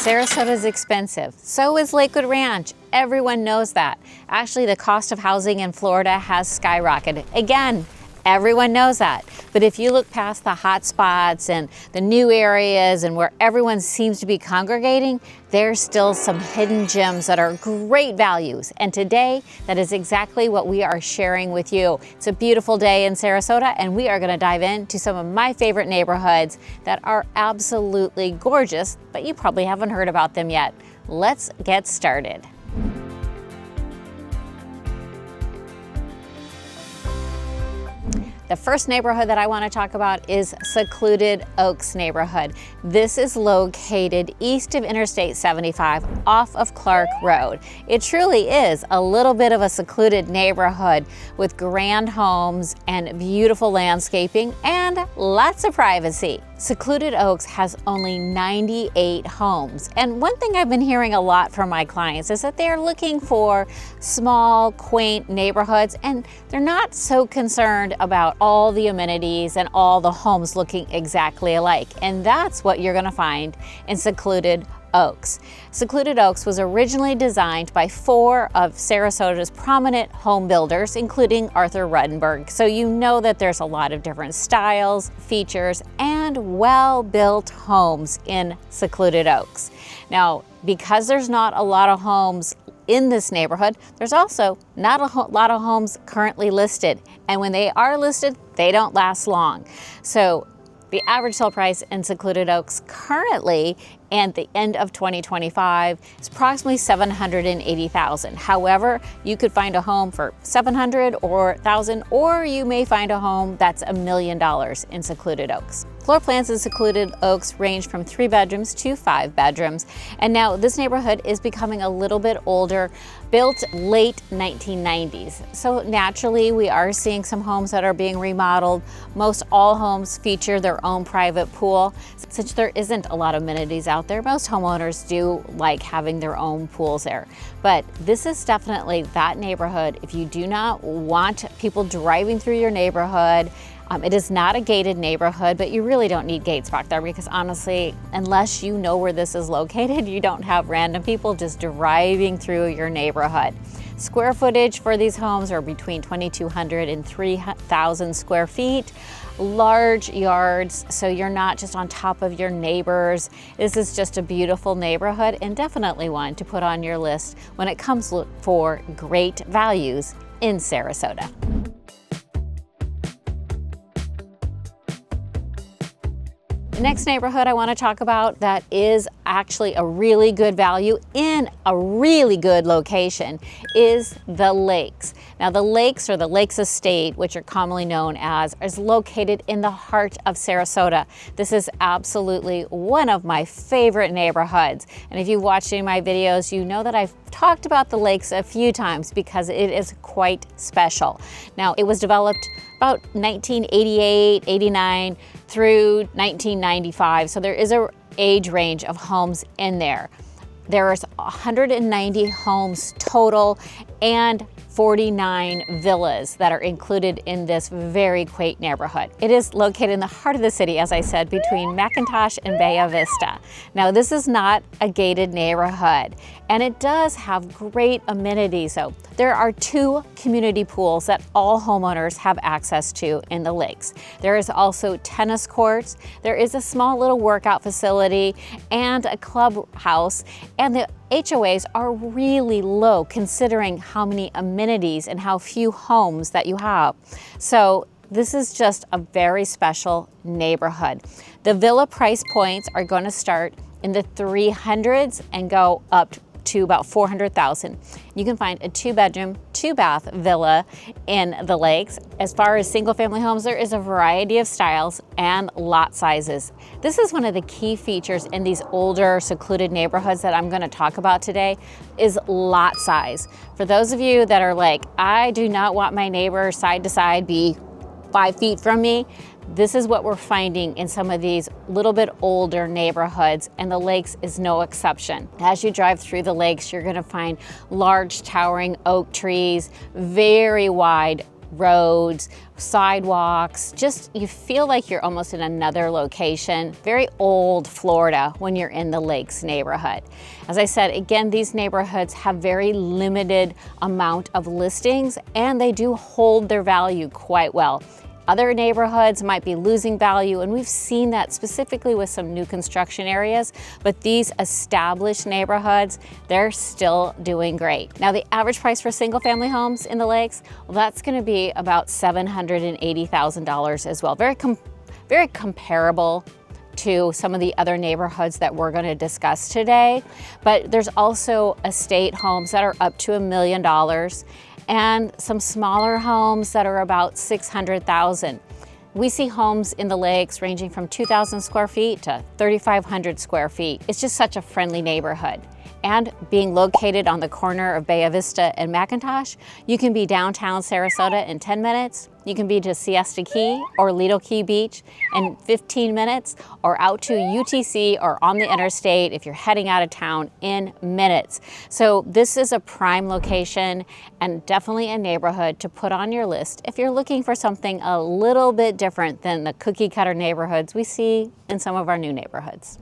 Sarasota is expensive. So is Lakewood Ranch. Everyone knows that. Actually, the cost of housing in Florida has skyrocketed. Again, everyone knows that. But if you look past the hot spots and the new areas and where everyone seems to be congregating, there's still some hidden gems that are great values. And today, that is exactly what we are sharing with you. It's a beautiful day in Sarasota, and we are going to dive into some of my favorite neighborhoods that are absolutely gorgeous, but you probably haven't heard about them yet. Let's get started. The first neighborhood that I want to talk about is Secluded Oaks neighborhood. This is located east of Interstate 75 off of Clark Road. It truly is a little bit of a secluded neighborhood with grand homes and beautiful landscaping and lots of privacy. Secluded Oaks has only 98 homes. And one thing I've been hearing a lot from my clients is that they're looking for small, quaint neighborhoods, and they're not so concerned about all the amenities and all the homes looking exactly alike. And that's what you're going to find in Secluded Oaks. Secluded Oaks was originally designed by 4 of Sarasota's prominent home builders, including Arthur Ruttenberg. So you know that there's a lot of different styles, features, and well-built homes in Secluded Oaks. Now, because there's not a lot of homes in this neighborhood, there's also not a lot of homes currently listed. And when they are listed, they don't last long. So the average sale price in Secluded Oaks currently and the end of 2025 is approximately $780,000. However, you could find a home for $700,000 or $1,000, or you may find a home that's $1 million in Secluded Oaks. Floor plans in Secluded Oaks range from 3 bedrooms to 5 bedrooms. And now this neighborhood is becoming a little bit older, built late 1990s. So naturally, we are seeing some homes that are being remodeled. Most all homes feature their own private pool. Since there isn't a lot of amenities out there, most homeowners do like having their own pools there. But this is definitely that neighborhood. If you do not want people driving through your neighborhood, it is not a gated neighborhood, but you really don't need gates back there because honestly, unless you know where this is located, you don't have random people just driving through your neighborhood. Square footage for these homes are between 2,200 and 3,000 square feet. Large yards, so you're not just on top of your neighbors. This is just a beautiful neighborhood and definitely one to put on your list when it comes for great values in Sarasota. The next neighborhood I want to talk about that is actually a really good value in a really good location is the Lakes. Now the Lakes, or the Lakes Estate, which are commonly known as, is located in the heart of Sarasota. This is absolutely one of my favorite neighborhoods. And if you've watched any of my videos, you know that I've talked about the Lakes a few times because it is quite special. Now it was developed about 1988, 89 through 1995. So there is an age range of homes in there. There's 190 homes total and 49 villas that are included in this very quaint neighborhood. It is located in the heart of the city, as I said, between McIntosh and Bay Vista. Now, this is not a gated neighborhood, and it does have great amenities. So there are 2 community pools that all homeowners have access to in the Lakes. There is also tennis courts. There is a small little workout facility and a clubhouse, and the HOAs are really low considering how many amenities and how few homes that you have. So this is just a very special neighborhood. The villa price points are going to start in the 300s and go up to about 400,000. You can find a 2-bedroom, 2-bath villa in the Lakes. As far as single-family homes, there is a variety of styles and lot sizes. This is one of the key features in these older secluded neighborhoods that I'm going to talk about today is lot size. For those of you that are like, I do not want my neighbor side to side be 5 feet from me, this is what we're finding in some of these little bit older neighborhoods, and the Lakes is no exception. As you drive through the Lakes, you're going to find large towering oak trees, very wide roads, sidewalks, just you feel like you're almost in another location. Very old Florida when you're in the Lakes neighborhood. As I said, again, these neighborhoods have very limited amount of listings and they do hold their value quite well. Other neighborhoods might be losing value, and we've seen that specifically with some new construction areas, but these established neighborhoods, they're still doing great. Now, the average price for single family homes in the Lakes, well, that's gonna be about $780,000 as well. Very comparable to some of the other neighborhoods that we're going to discuss today. But there's also estate homes that are up to $1 million and some smaller homes that are about $600,000. We see homes in the Lakes ranging from 2,000 square feet to 3,500 square feet. It's just such a friendly neighborhood. And being located on the corner of Bay Vista and McIntosh, you can be downtown Sarasota in 10 minutes. You can be to Siesta Key or Lido Key Beach in 15 minutes, or out to UTC or on the interstate if you're heading out of town in minutes. So this is a prime location and definitely a neighborhood to put on your list if you're looking for something a little bit different than the cookie cutter neighborhoods we see in some of our new neighborhoods.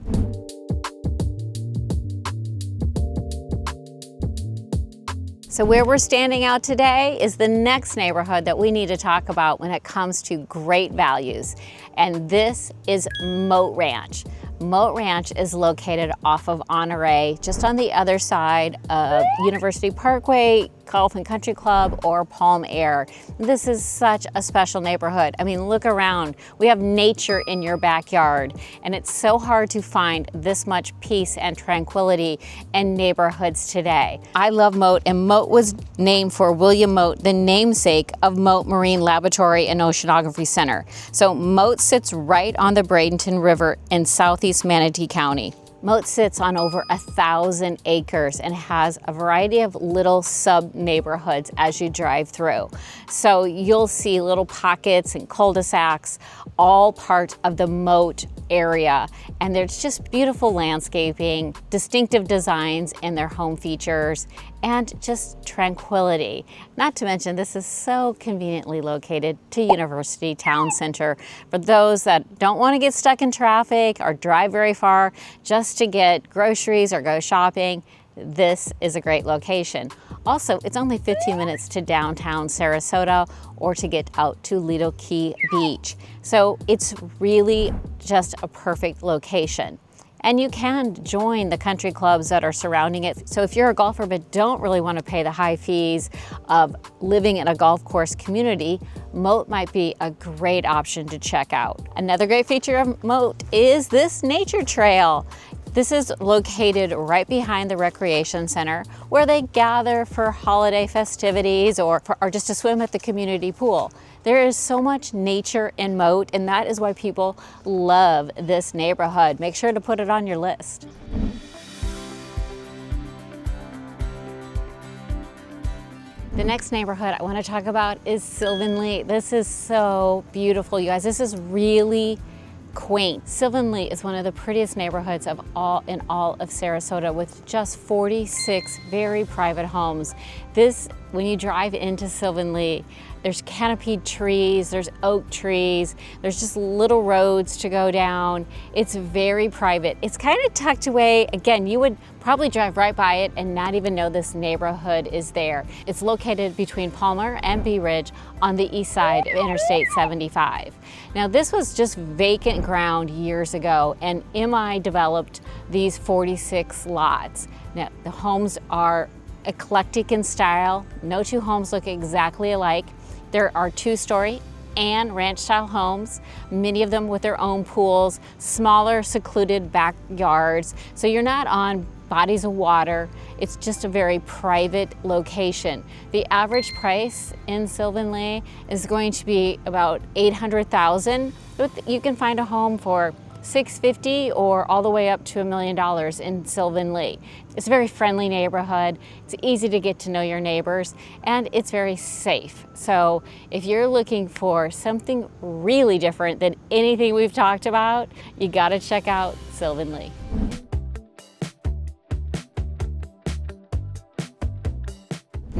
So where we're standing out today is the next neighborhood that we need to talk about when it comes to great values. And this is Mote Ranch. Mote Ranch is located off of Honore, just on the other side of University Parkway, Golf and Country Club, or Palm Air. This is such a special neighborhood. I mean, look around. We have nature in your backyard, and it's so hard to find this much peace and tranquility in neighborhoods today. I love Mote, and Mote was named for William Mote, the namesake of Mote Marine Laboratory and Oceanography Center. So Mote sits right on the Bradenton River in southeast Manatee County. Mote sits on over 1,000 acres and has a variety of little sub-neighborhoods as you drive through. So you'll see little pockets and cul-de-sacs, all part of the Mote area. And there's just beautiful landscaping, distinctive designs in their home features, and just tranquility. Not to mention, this is so conveniently located to University Town Center. For those that don't want to get stuck in traffic or drive very far just to get groceries or go shopping, this is a great location. Also, it's only 15 minutes to downtown Sarasota or to get out to Lido Key Beach. So it's really just a perfect location. And you can join the country clubs that are surrounding it. So if you're a golfer but don't really want to pay the high fees of living in a golf course community, Mote might be a great option to check out. Another great feature of Mote is this nature trail. This is located right behind the recreation center where they gather for holiday festivities or just to swim at the community pool. There is so much nature in Mote, and that is why people love this neighborhood. Make sure to put it on your list. The next neighborhood I want to talk about is Sylvan Lea. This is so beautiful, you guys. This is really quaint. Sylvan Lea is one of the prettiest neighborhoods in all of Sarasota, with just 46 very private homes. When you drive into Sylvan Lea, there's canopied trees, there's oak trees, there's just little roads to go down. It's very private. It's kind of tucked away. Again, you would probably drive right by it and not even know this neighborhood is there. It's located between Palmer and Bee Ridge on the east side of Interstate 75. Now, this was just vacant ground years ago, and MI developed these 46 lots. Now, the homes are eclectic in style. No two homes look exactly alike. There are two-story and ranch-style homes, many of them with their own pools, smaller, secluded backyards. So you're not on bodies of water. It's just a very private location. The average price in Sylvan Lea is going to be about $800,000. You can find a home for $650,000 or all the way up to $1 million in Sylvan Lea. It's a very friendly neighborhood. It's easy to get to know your neighbors, and it's very safe. So if you're looking for something really different than anything we've talked about, you gotta check out Sylvan Lea.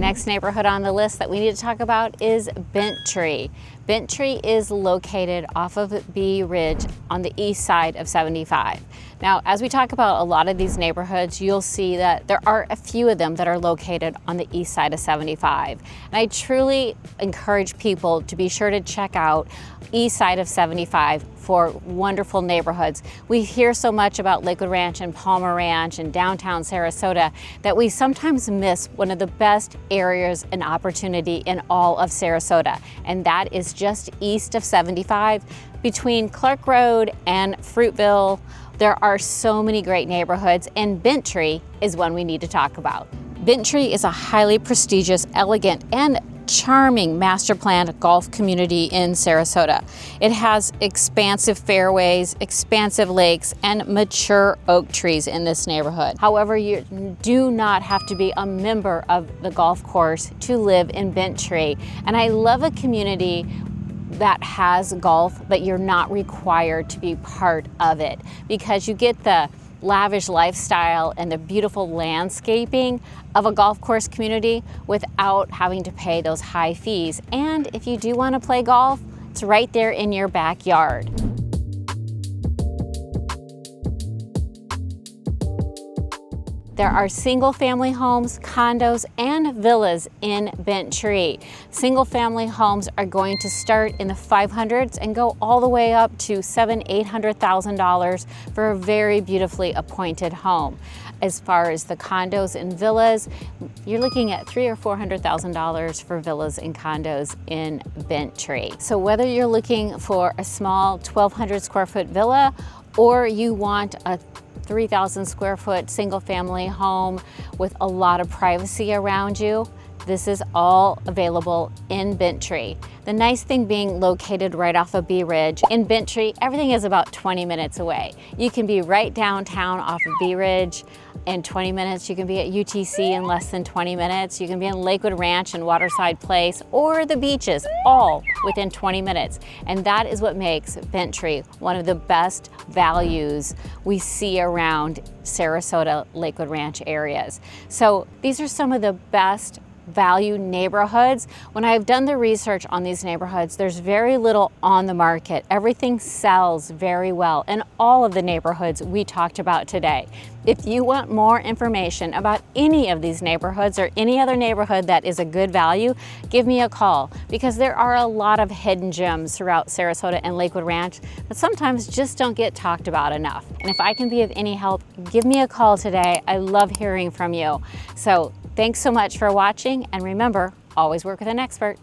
Next neighborhood on the list that we need to talk about is Bentree. Bentree is located off of Bee Ridge on the east side of 75. Now, as we talk about a lot of these neighborhoods, you'll see that there are a few of them that are located on the east side of 75. And I truly encourage people to be sure to check out east side of 75 for wonderful neighborhoods. We hear so much about Lakewood Ranch and Palmer Ranch and downtown Sarasota that we sometimes miss one of the best areas and opportunity in all of Sarasota, and that is just east of 75 between Clark Road and Fruitville. There are so many great neighborhoods, and Bentree is one we need to talk about. Bentree is a highly prestigious, elegant, and charming master planned golf community in Sarasota. It has expansive fairways, expansive lakes, and mature oak trees in this neighborhood. However, you do not have to be a member of the golf course to live in Bentree. And I love a community that has golf, but you're not required to be part of it, because you get the lavish lifestyle and the beautiful landscaping of a golf course community without having to pay those high fees. And if you do want to play golf, it's right there in your backyard. There are single family homes, condos, and villas in Bentree. Single family homes are going to start in the 500s and go all the way up to $700,000-$800,000 for a very beautifully appointed home. As far as the condos and villas, you're looking at $300,000 or $400,000 for villas and condos in Bentree. So whether you're looking for a small 1,200 square foot villa, or you want a 3,000 square foot single family home with a lot of privacy around you, this is all available in Bentree. The nice thing being located right off of Bee Ridge. In Bentree, everything is about 20 minutes away. You can be right downtown off of Bee Ridge in 20 minutes. You can be at UTC in less than 20 minutes. You can be in Lakewood Ranch and Waterside Place or the beaches, all within 20 minutes. And that is what makes Bentree one of the best values we see around Sarasota, Lakewood Ranch areas. So these are some of the best value neighborhoods. When I've done the research on these neighborhoods, there's very little on the market. Everything sells very well in all of the neighborhoods we talked about today. If you want more information about any of these neighborhoods or any other neighborhood that is a good value, give me a call, because there are a lot of hidden gems throughout Sarasota and Lakewood Ranch that sometimes just don't get talked about enough. And if I can be of any help, give me a call today. I love hearing from you. So thanks so much for watching, and remember, always work with an expert.